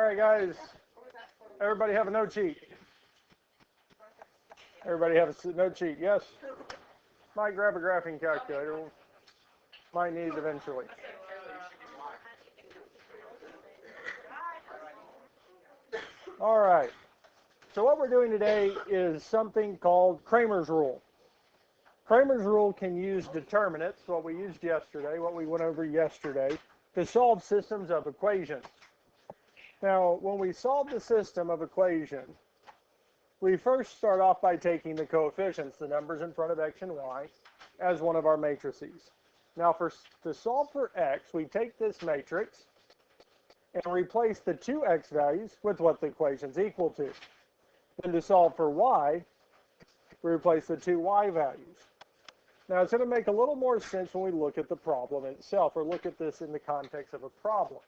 right, guys. Everybody have a note sheet. Everybody have a note sheet. Yes. Might grab a graphing calculator. Might need it eventually. All right. So what we're doing today is something called Cramer's rule. Cramer's rule can use determinants, what we used yesterday, what we went over yesterday, to solve systems of equations. Now, when we solve the system of equation, we first start off by taking the coefficients, the numbers in front of x and y, as one of our matrices. Now, to solve for x, we take this matrix and replace the two x values with what the equation's equal to. Then to solve for y, we replace the two y values. Now, it's going to make a little more sense when we look at the problem itself, or look at this in the context of a problem.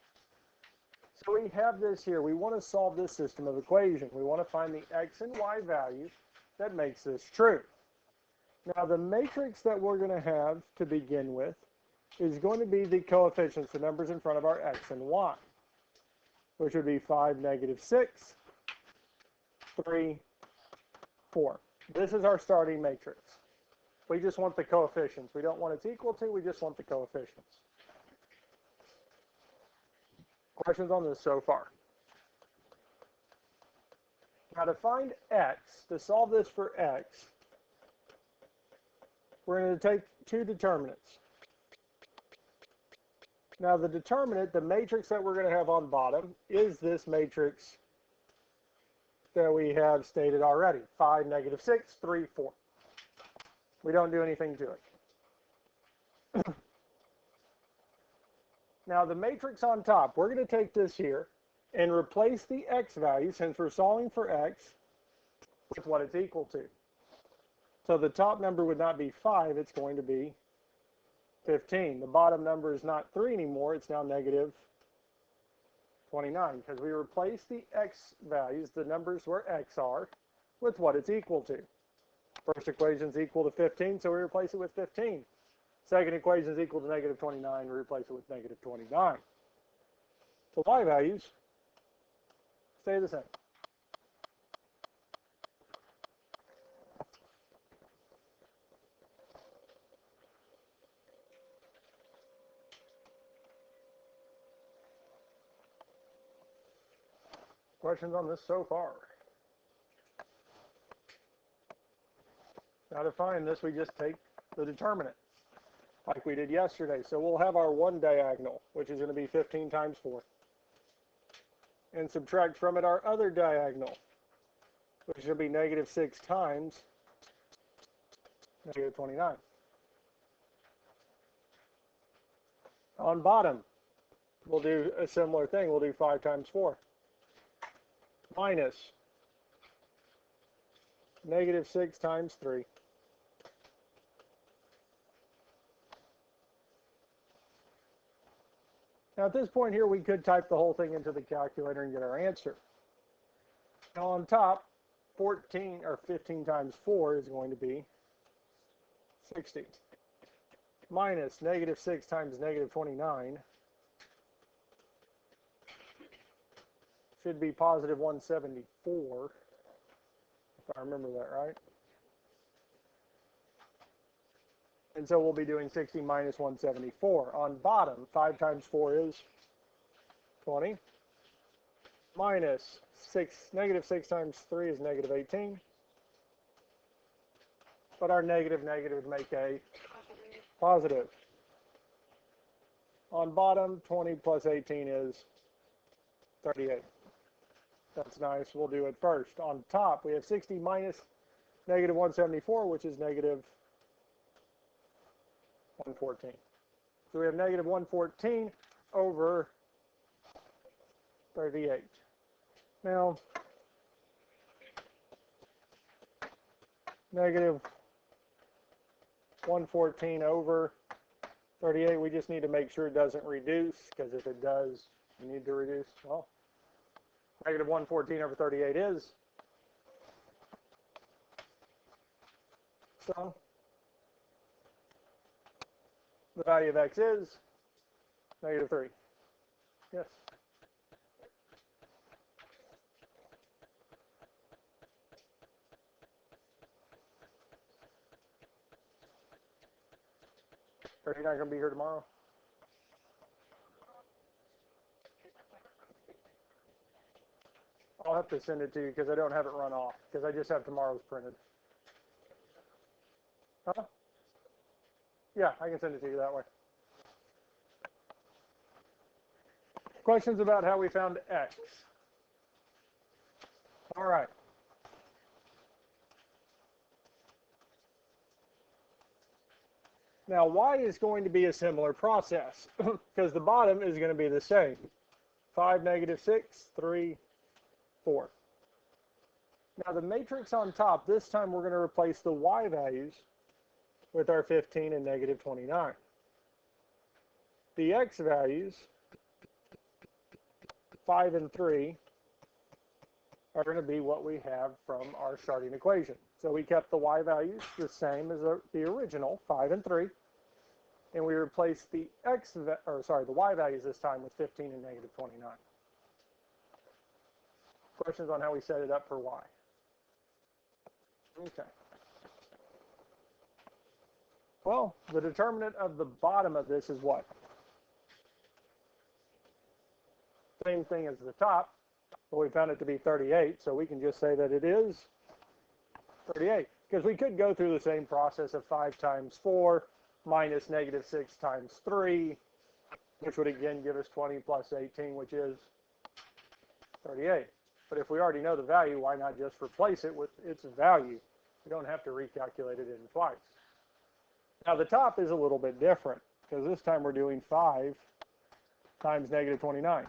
So we have this here. We want to solve this system of equation. We want to find the x and y values that makes this true. Now, the matrix that we're going to have to begin with is going to be the coefficients, the numbers in front of our x and y, which would be 5, -6, 3, 4. This is our starting matrix. We just want the coefficients. We don't want it's equal to, we just want the coefficients. Questions on this so far? Now to find x, to solve this for x, we're going to take two determinants. Now the determinant, the matrix that we're going to have on bottom, is this matrix that we have stated already. 5, -6, 3, 4. We don't do anything to it. Now the matrix on top, we're going to take this here and replace the x value, since we're solving for x, with what it's equal to. So the top number would not be 5, it's going to be 15. The bottom number is not 3 anymore, it's now -29, because we replace the x values, the numbers where x are, with what it's equal to. First equation is equal to 15, so we replace it with 15. Second equation is equal to -29, we replace it with -29. The y values stay the same. Questions on this so far? Now to find this, we just take the determinant, like we did yesterday. So we'll have our one diagonal, which is going to be 15 times 4. And subtract from it our other diagonal, which should be -6 times -29. On bottom, we'll do a similar thing. We'll do 5 times 4. Minus -6 times 3. Now at this point here, we could type the whole thing into the calculator and get our answer. Now on top, 14 or 15 times 4 is going to be 60. Minus -6 times -29 should be positive 174, if I remember that right. And so we'll be doing 60 minus 174. On bottom, 5 times 4 is 20. Minus -6 times 3 is -18. But our negative would make a positive. On bottom, 20 plus 18 is 38. That's nice. We'll do it first. On top, we have 60 minus -174, which is -114. So we have -114 over 38. Now, -114 over 38, we just need to make sure it doesn't reduce, because if it does, you need to reduce. Well, -114 over 38 is. So the value of x is -3. Yes? Are you not going to be here tomorrow? I'll have to send it to you because I don't have it run off because I just have tomorrow's printed. Huh? Yeah, I can send it to you that way. Questions about how we found x? All right. Now, y is going to be a similar process because the bottom is going to be the same. 5, negative 6, 3, 4. Now, the matrix on top, this time we're going to replace the y values with our 15 and negative 29. The x values, 5 and 3, are going to be what we have from our starting equation. So we kept the y values the same as the original, 5 and 3, and we replaced the the y values this time with 15 and negative 29. Questions on how we set it up for y? Okay. Well, the determinant of the bottom of this is what? Same thing as the top, but we found it to be 38, so we can just say that it is 38. Because we could go through the same process of 5 times 4 minus negative 6 times 3, which would again give us 20 plus 18, which is 38. But if we already know the value, why not just replace it with its value? We don't have to recalculate it in twice. Now the top is a little bit different, because this time we're doing 5 times negative 29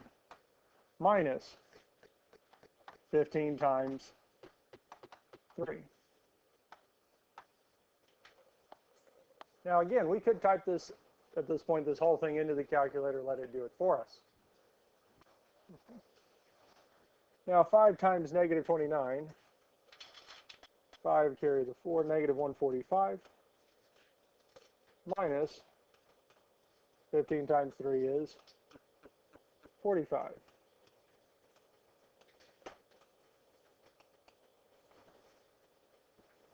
minus 15 times 3. Now again, we could type this, at this point, this whole thing into the calculator, let it do it for us. Now 5 times negative 29, 5 carry the 4, negative 145, minus 15 times 3 is 45.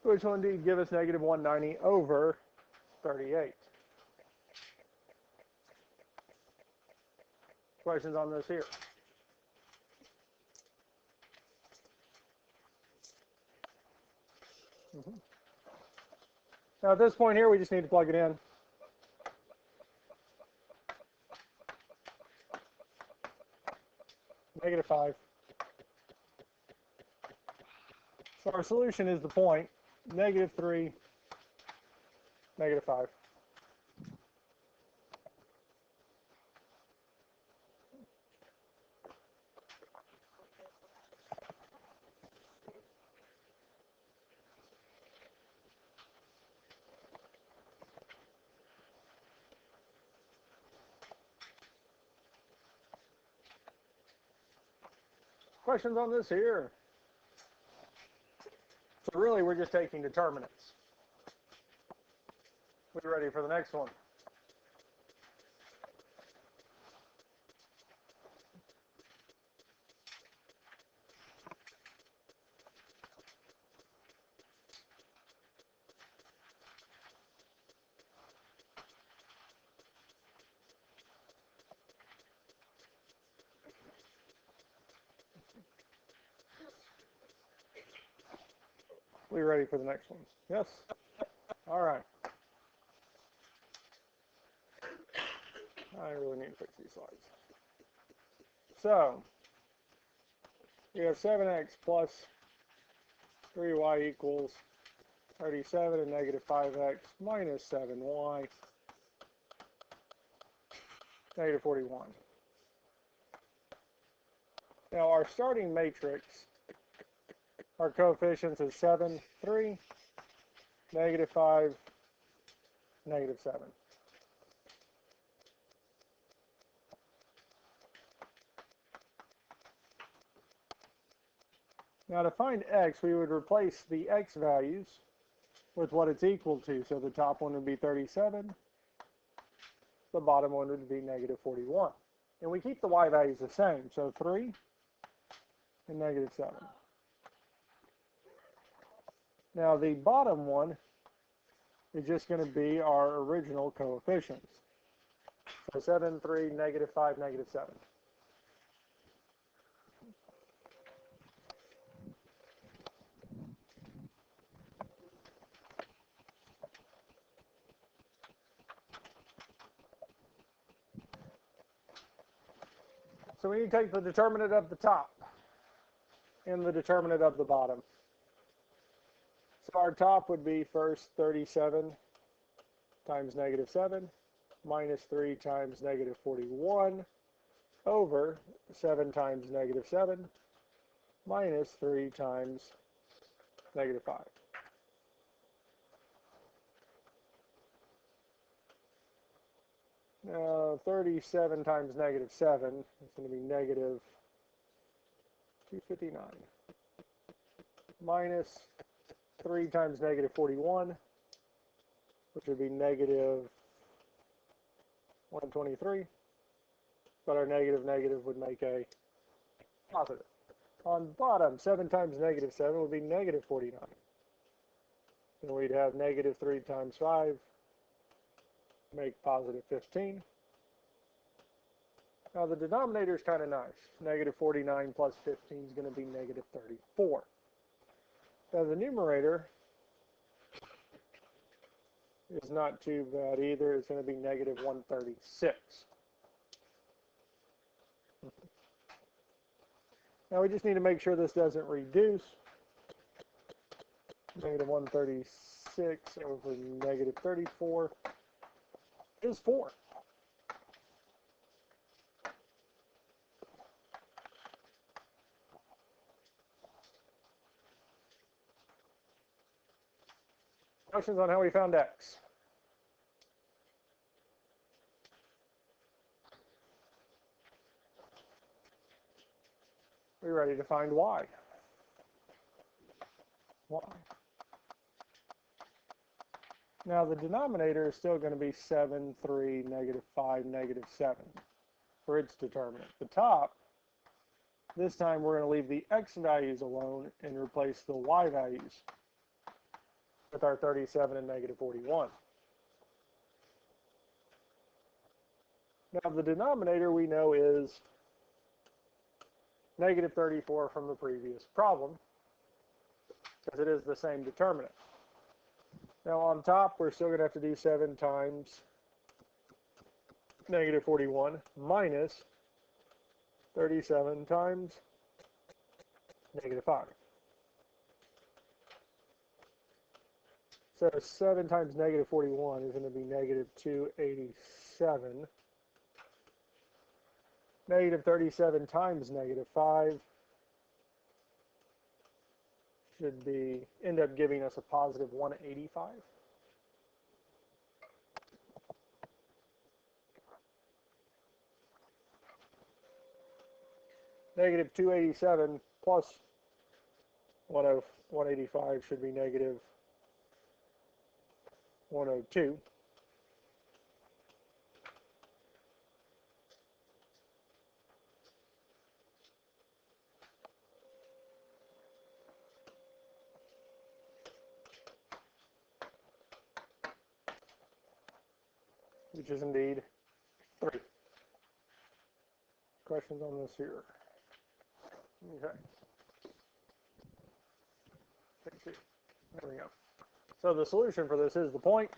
Which will indeed give us negative 190 over 38. Questions on this here? Now at this point here, we just need to plug it in. Negative 5. So our solution is the point, negative 3, negative 5. Questions on this here? So really, we're just taking determinants. We ready for the next one? We ready for the next one? Yes? All right. I really need to fix these slides. So, we have 7x plus 3y equals 37 and negative 5x minus 7y, negative 41. Now our starting matrix, our coefficients is 7, 3, negative 5, negative 7. Now to find x, we would replace the x values with what it's equal to. So the top one would be 37, the bottom one would be negative 41. And we keep the y values the same, so 3 and negative 7. Now the bottom one is just going to be our original coefficients. So 7, 3, negative 5, negative 7. So we need to take the determinant of the top and the determinant of the bottom. So our top would be first 37 times negative 7 minus 3 times negative 41 over 7 times negative 7 minus 3 times negative 5. Now 37 times negative 7 is going to be negative 259 minus 3 times negative 41, which would be negative 123, but our negative would make a positive. On bottom, 7 times negative 7 would be negative 49. And we'd have negative 3 times 5, make positive 15. Now the denominator is kind of nice. Negative 49 plus 15 is going to be negative 34. Now the numerator is not too bad either. It's going to be negative 136. Now we just need to make sure this doesn't reduce. Negative 136 over negative 34 is 4. Questions on how we found x? We're ready to find y. Y. Now the denominator is still going to be 7, 3, negative 5, negative 7 for its determinant. The top, this time we're going to leave the x values alone and replace the y values with our 37 and negative 41. Now the denominator we know is negative 34 from the previous problem, because it is the same determinant. Now on top, we're still going to have to do 7 times negative 41 minus 37 times negative 5. So 7 times negative 41 is going to be negative 287. Negative 37 times negative 5 should end up giving us a positive 185. Negative 287 plus 185 should be negative 102. Which is indeed 3. Questions on this here? Okay. There we go. So the solution for this is the point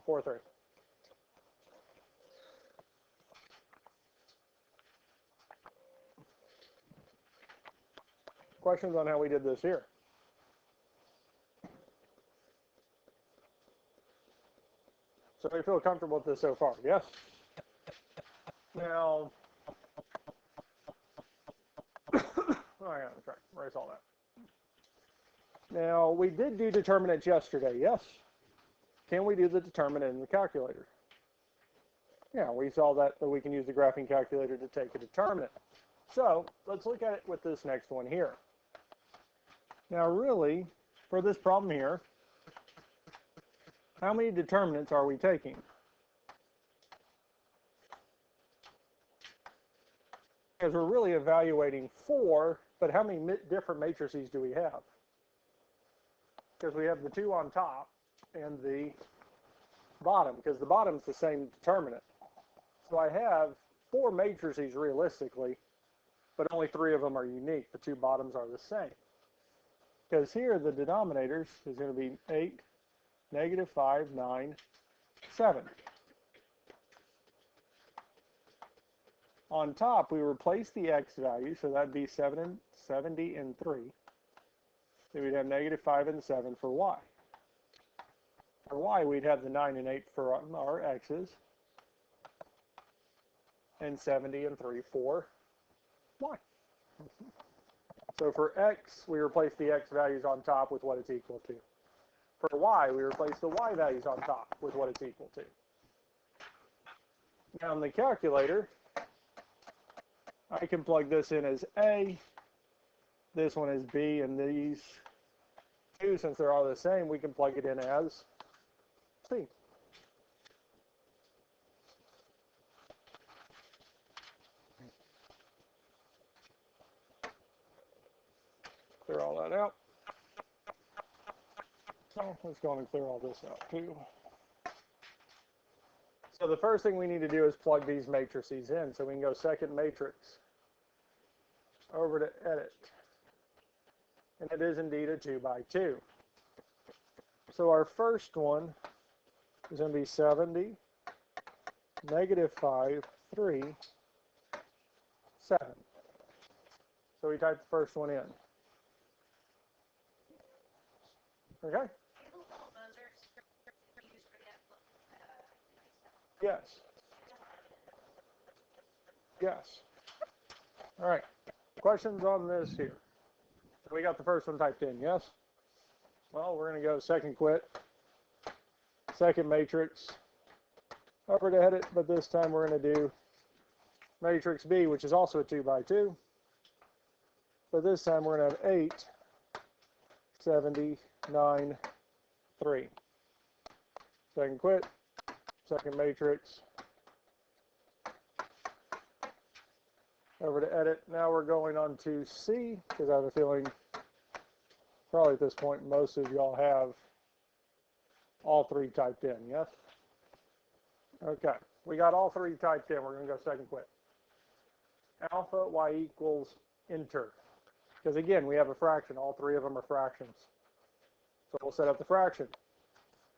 4, 3. Questions on how we did this here? So we feel comfortable with this so far, yes? Now, oh yeah, that's right, erase all that. Now, we did do determinants yesterday, yes? Can we do the determinant in the calculator? Yeah, we saw that we can use the graphing calculator to take a determinant. So, let's look at it with this next one here. Now, really, for this problem here, how many determinants are we taking? Because we're really evaluating 4, but how many different matrices do we have? because we have the 2 on top and the bottom, because the bottom's the same determinant. So I have 4 matrices realistically, but only 3 of them are unique. The 2 bottoms are the same. Because here the denominators is going to be 8, -5, 9, 7. On top, we replace the x value, so that'd be 70 and 3. Then we'd have -5 and 7 for y. For y, we'd have the 9 and 8 for our x's, and 70 and 3 for y. So for x, we replace the x values on top with what it's equal to. For y, we replace the y values on top with what it's equal to. Now in the calculator, I can plug this in as A, this one is B, and these 2, since they're all the same, we can plug it in as C. Clear all that out. So let's go and clear all this out too. So the first thing we need to do is plug these matrices in. So we can go second matrix, over to edit. And it is indeed a 2 by 2. So our first one is going to be 70, -5, 3, 7. So we type the first one in. Okay? Yes. Yes. All right. Questions on this here? We got the first one typed in, yes? Well, we're going to go second quit, second matrix, over to edit, but this time we're going to do matrix B, which is also a 2 by 2. But this time we're going to have 8, 70, 9, 3. Second quit, second matrix, over to edit. Now we're going on to C, because I have a feeling probably at this point most of y'all have all 3 typed in, yes? Okay, we got all 3 typed in. We're going to go second quit. Alpha y equals enter. Because again, we have a fraction. All 3 of them are fractions. So we'll set up the fraction.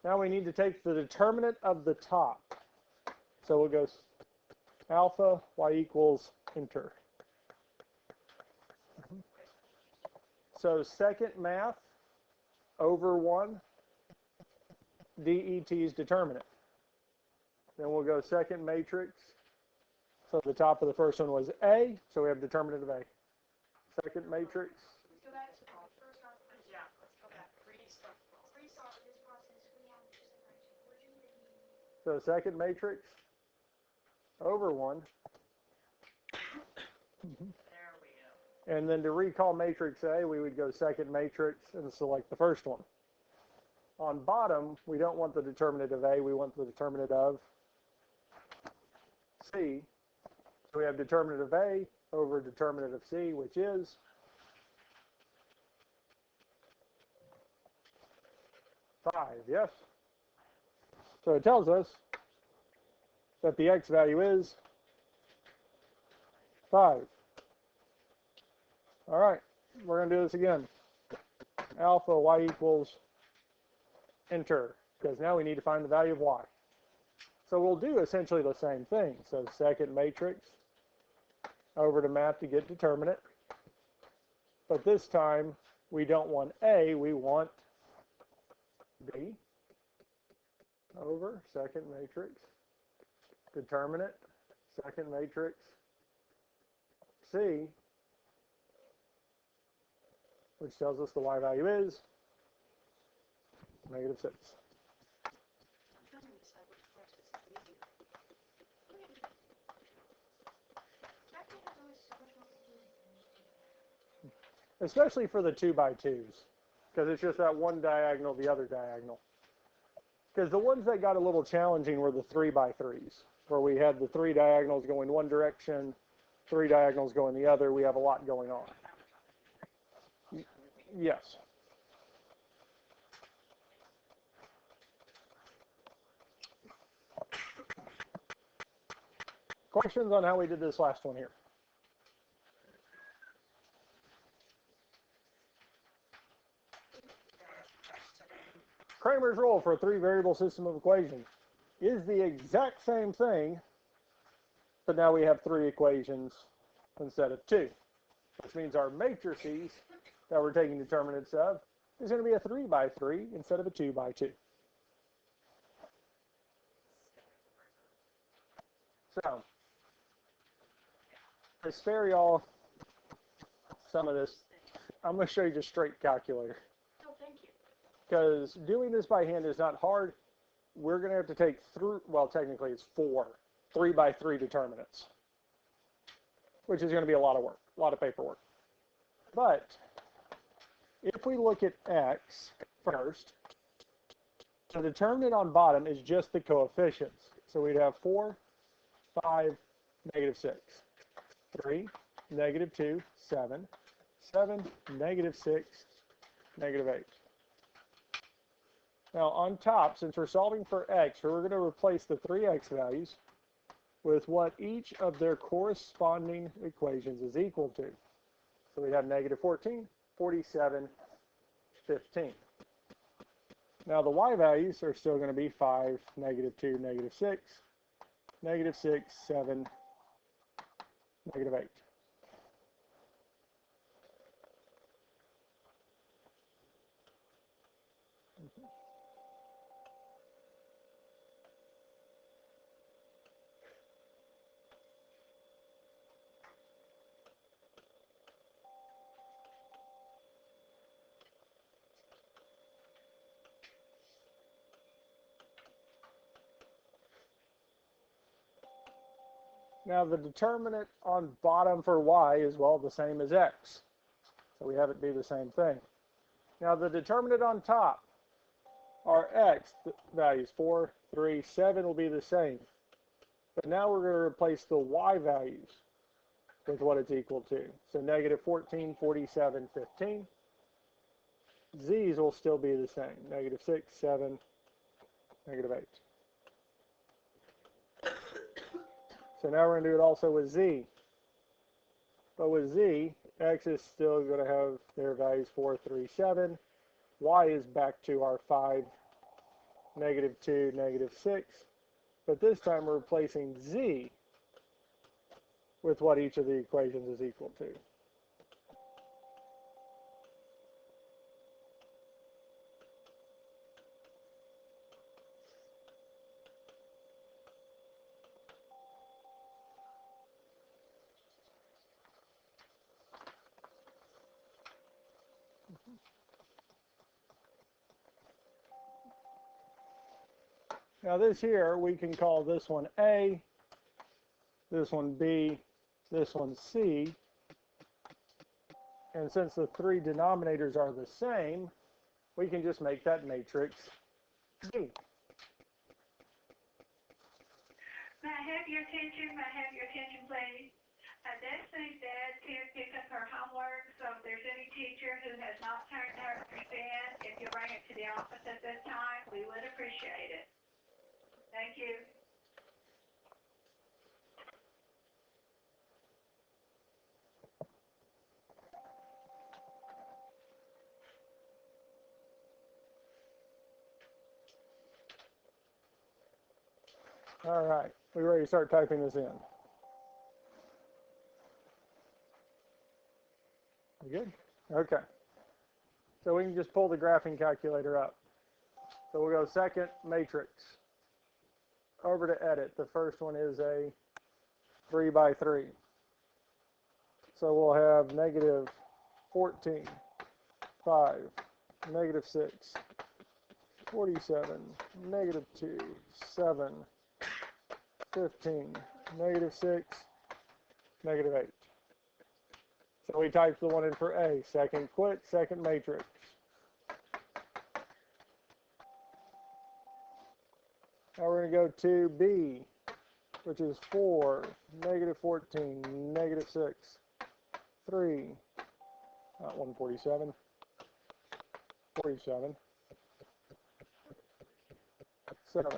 Now we need to take the determinant of the top. So we'll go alpha y equals enter. So second math over 1 DET's determinant. Then we'll go second matrix. So the top of the first one was A, so we have determinant of A. Second matrix. Let's go back to the first one. Yeah, let's go back. Restart this process. We have to separation. So second matrix over 1. There we go. And then to recall matrix A, we would go second matrix and select the first one. On bottom, we don't want the determinant of A, we want the determinant of C. So we have determinant of A over determinant of C, which is 5, yes? So it tells us that the x value is 5. All right, we're going to do this again. Alpha y equals enter, because now we need to find the value of y. So we'll do essentially the same thing. So second matrix, over to math to get determinant. But this time, we don't want A, we want B, over second matrix, determinant, second matrix, C, which tells us the y value is -6. Especially for the 2 by 2s, because it's just that one diagonal, the other diagonal. Because the ones that got a little challenging were the 3 by 3s, where we had the 3 diagonals going one direction, 3 diagonals going the other. We have a lot going on. Yes. Questions on how we did this last one here? Kramer's rule for a three-variable system of equations is the exact same thing, but now we have three equations instead of two, which means our matrices that we're taking determinants of is going to be a 3 by 3 instead of a 2 by 2. So, to spare y'all some of this, I'm going to show you just straight calculator. Oh, thank you. Because doing this by hand is not hard. We're going to have to take through, well, technically it's 4 3 by 3 determinants, which is going to be a lot of work, a lot of paperwork. But if we look at x first, the determinant on bottom is just the coefficients. So we'd have 4, 5, negative 6, 3, negative 2, 7, 7, negative 6, negative 8. Now on top, since we're solving for x, we're going to replace the 3x values with what each of their corresponding equations is equal to. So we have negative 14, 47, 15. Now the y values are still going to be 5, negative 2, negative 6, negative 6, 7, negative 8. Now the determinant on bottom for y is, well, the same as x. So we have it be the same thing. Now the determinant on top, our x values, 4, 3, 7 will be the same. But now we're going to replace the y values with what it's equal to. So negative 14, 47, 15. Z's will still be the same. Negative 6, 7, negative 8. So now we're going to do it also with z. But with z, x is still going to have their values 4, 3, 7. Y is back to our 5, negative 2, negative 6. But this time we're replacing z with what each of the equations is equal to. Now this here, we can call this one A, this one B, this one C. And since the three denominators are the same, we can just make that matrix Z. May I have your attention? May I have your attention, please? Destiny's Dad's here to pick up her homework, so if there's any teacher who has not turned hers in, if you bring it to the office at this time, we would appreciate it. Thank you. All right, we ready to start typing this in? You good? Okay. So we can just pull the graphing calculator up. So we'll go second matrix. Over to edit. The first one is a 3 by 3. So we'll have negative 14, 5, negative 6, 47, negative 2, 7, 15, negative 6, negative 8. So we typed the one in for A. Second quit, second matrix. Now we're going to go to B, which is 4, negative 14, negative 6, 3, not 147, 47, 7,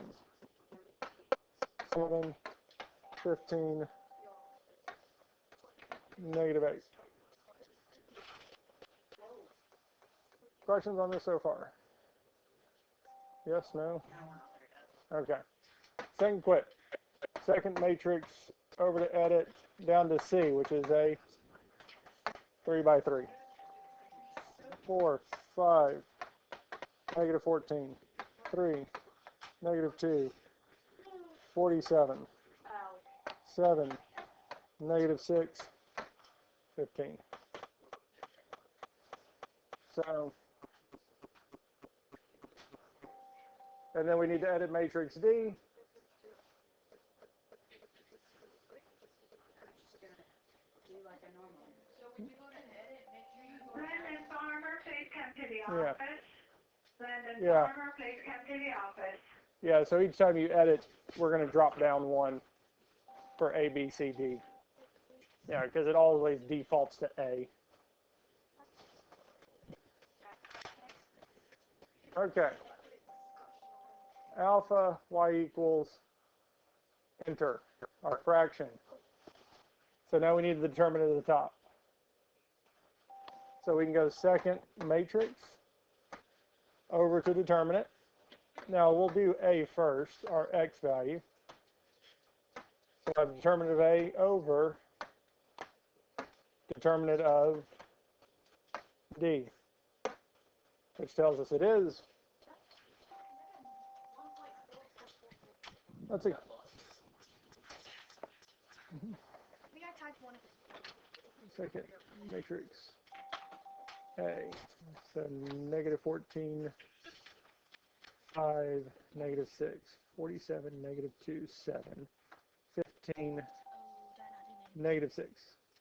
7, 15, negative 8. Questions on this so far? Yes, no? Okay. Second quit. Second matrix over to edit down to C, which is a 3 by 3. 4, 5, negative 14, 3, negative 2, 47, 7, negative 6, 15. So, and then we need to edit matrix D. Brandon Farmer, please come to the Yeah. office. Brandon Yeah. Farmer, please come to the office. Yeah, so each time you edit, we're going to drop down one for A, B, C, D. Yeah, because it always defaults to A. Okay. Alpha y equals enter, our fraction. So now we need the determinant at the top. So we can go second matrix over to determinant. Now we'll do A first, our x value. So I have determinant of A over determinant of D, which tells us it is. Let's see. We got type 1. Second matrix A. So negative 14, 5, negative 6, 47, negative 2, 7, 15, negative 6.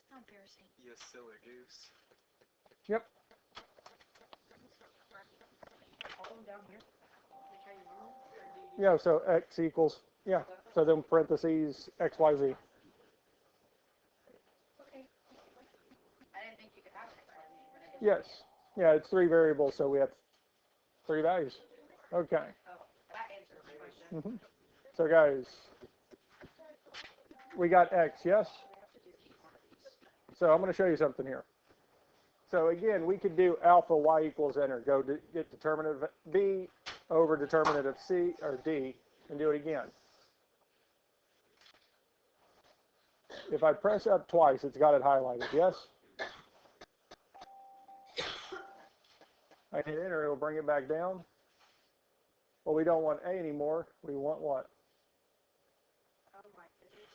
How embarrassing. You silly goose. Yep. Yeah, so x equals, yeah. So then parentheses x, y, z. Okay. I didn't think you could have it. Yes. Yeah, it's 3 variables, so we have 3 values. Okay. Oh, that answers the question. So guys, we got x, yes? So I'm going to show you something here. So again, we could do alpha y equals enter. Go to get determinant of B over determinant of C or D and do it again. If I press up twice, it's got it highlighted, yes? I hit enter, it will bring it back down. Well, we don't want A anymore. We want what? Oh my goodness.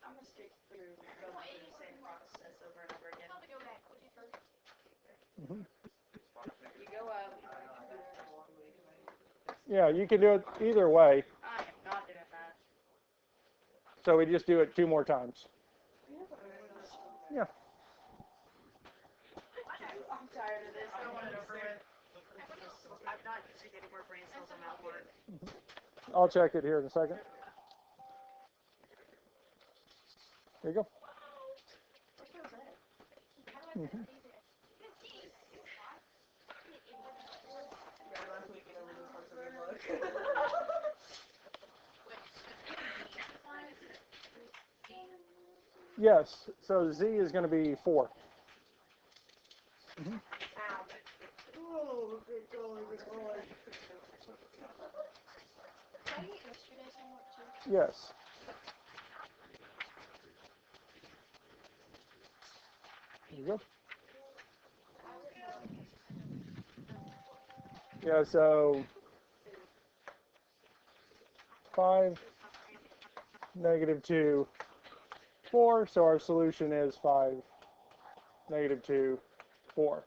I'm gonna stick through going through the same process over and over again. I'm gonna go back. Would you first? You go up. Yeah, you can do it either way. I am not doing that. So we just do it 2 more times. Yeah. I'm tired of this. I don't want it over with. I'm not used to getting more brain cells on that board. I'll check it here in a second. There you go. Yes, so Z is going to be 4. Oh, good God, good God. Did I eat yesterday's homework too? Yes. There you go. Yeah, so 5, negative 2, 4. So our solution is 5, negative 2, 4.